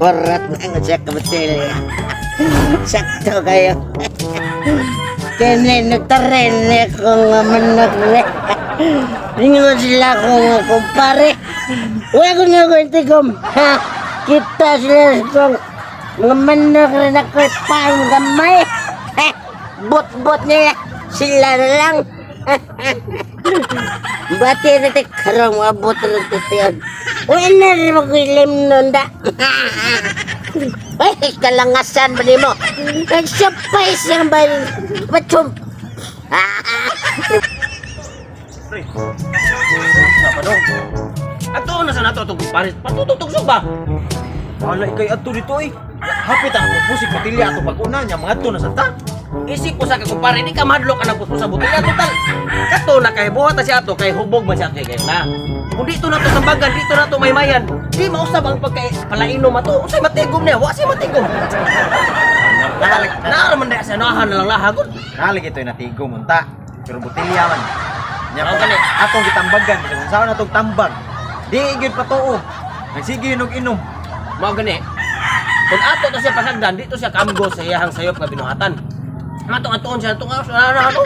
Berat banget saya kebetulan. Sakto kayo. Kene nagtaren kung manok le. Ningon sila kung kumpare. Wala ko nga kwentikom. Ha? Kita sila kung mga manok rin ako pang gamay. Bot-bot nila. Sila na lang. Bati na tayo karong mga bot rin titiyon. Wala na rin mag-ilim nun da. Ay, kalangasan ba mo? Nagsapay siyang ba? Batsum. Pre, apa dong? Ato na sa nato itong pares. Patututugsog ba? Wala ikay ato dito eh. Hapit ang pusik patilya ato pag-una niya. Mga ato na sa ta. Isip ko sa kakumpare, di ka madlo ka ng puspos sa butilya. Total, kato na kay buhat na siya ato, kay hubog man siya kayo na. Kung dito na to sambagan, dito na to maymayan, di mausap ang pagka-palainom ato. Usay matigom niya, wala siya matigom. Naaraman na siya, nakahan na lang lahagod. Nalig ito yung natigom, unta. Pero butilya man. Nya Ang gani. atong gitambagan, kung saan atong tambag. Di gyud patuo. Nagsige inom-inom. Mao gani. Kung ato na siya pasagdan, dito siya kamgo sa iyahang sayop nga binuhatan. Matong-atoon siya, tunga na ano.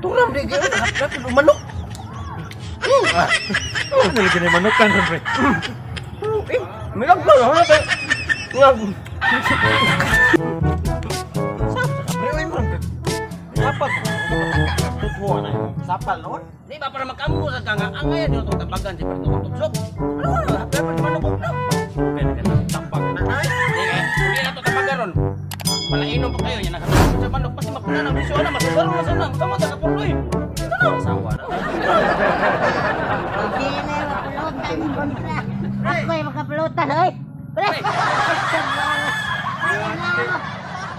Turam di kayo, hapit manok. Ano lagi na manukan, pre? Milag na, ano ba? Sapal. Tutwa na yun. Sapal noon. Di ba para makambo sa kanga, ang ngayon dito itong tabagan si Pertong Tuksok. Ano na, hapit pa manok na. Pwede ka na tambag na. Ay, hindi na ito tabagan ron. Palainom pa kayo, yan nakatapos sa manok, pati makuna ng bisyo na, masasaro na sana, masama sa kapuloy. Ito na, asawa na. Hindi na makapelutan kontra. Ako yung makapelutan, hoy. Pre!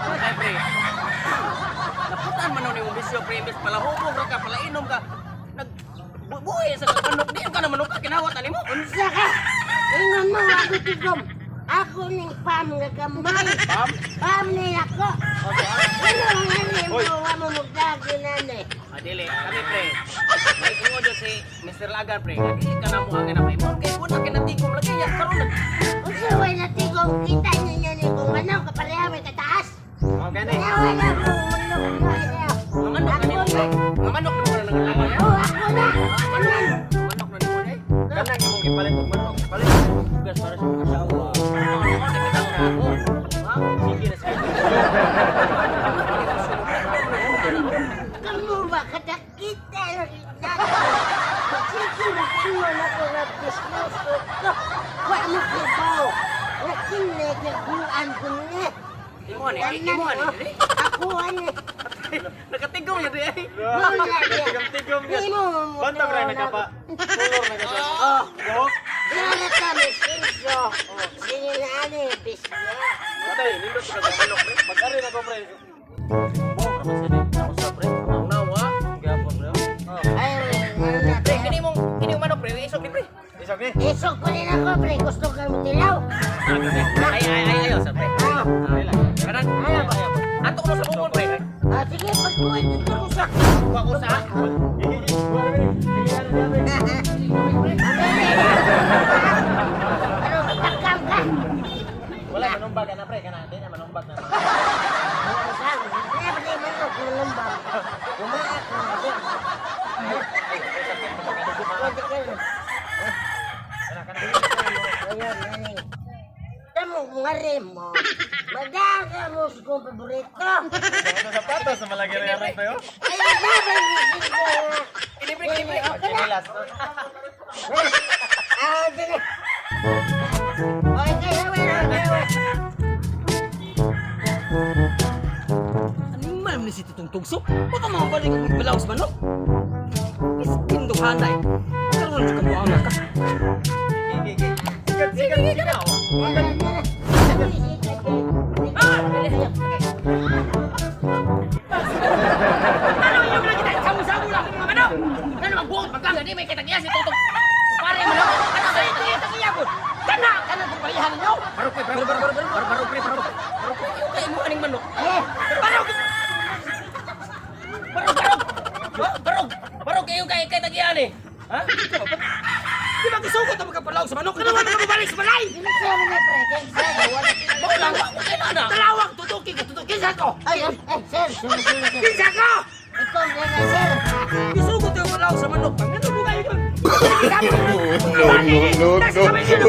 Ay, pre. Naputan man nun yung bisyo, pre, imbes palahubog ka, palainom ka. Nagbubuhay sa manok, di ka na manok ka, kinawat na mo. Unsa ka? Ingon mo ako tigom. Ako ning pam nga gamay. Pam ni ako. Ano nga ni mo wa mo mugdagi na ni. Adili, kami pre. May ingo dyan si Mr. Lagan pre. Hindi ka na mo ang ganapay mo. Kaya po na kinatigom lagi yan. Karoon na. Unsa way na tigom kita ninyo ni kung ano kapareha may kataas. Oh, gani. Kaya wala ko mulok mo niya. Mga manok na nimo pre. Mga manok na mo na nangalangan. Oh, ako na. Ako na. Manok na nimo eh. Kanang imong gipalit og manok. Palit. Gas para sa kasawa. Sige na sige. Kamu ba kadakita na kita? Sige na kimo na ko na business ko. Wa mo kibaw. Nakinig na kuan ko ni. Imo ni, imo ni. Ako ani. Nakatigom yun eh. Tigam-tigam yan. Banta pre nagapa. Color na kasi. Oh, Yo. dala kami sinso. Sige na ani bisya. Patay, nindot ka sa manok pre. Pag-ari na ko pre. Mo naman sa din. Ako sa pre. Naunawa. Gapon pre. Ay, Pre, kini mong manok pre. Isog ni pre. Isog ni. isog ko rin ako, pre. Gusto ka mo tilaw. Ay, ayaw sa pre. Kanan. Ato ko sa bukol pre. Sige, pagkuhan dito ko sa... Kuha ko sa. Pero matakam ka. Wala manumbag na pre kana din manumbag na. Ano sa? Hindi ba di manok malumbang? Kumaak na ako. Pwede ka na. Ayun, naning. Tamo mga remo. Madaga mo sa kong paborito. Sa sapatos sa malagi ra pre yo. Ayun, dapat mo sila. Kini pre, kini pre. Okay na. Chinelas. Dili. Okay, okay. Animal ni si Tutong Tugsok. Baka mabalik ang balaw sa manok. Iskin do hanay. Karon sa kamuanga ka. Sikat. Ano yung lagi tayo samu-samu lang mga manok? Ano magbuot magkanga di may kitagya si Tutong. Pare manok. Ano sa ito yung takiyabot? Kana kung pahihan nyo. Barok pre. Yung kayo mo aning manok. Barok. Barog kayo kay tagian eh. Ha? Di ba kisugot ang magkapalaw sa manok? Kanawa na kababalik sa balay! Kinsa mo na pre, kinsa mo, wala Maulawak ko kayo na! Talawak! Tutukin sa ko! Ay, sir, sumusunod sir. Kinsa ko! Ito, yan na sir. Kisugot yung palaw sa manok. Pangano mo kayo yun? Sir, sorry sir.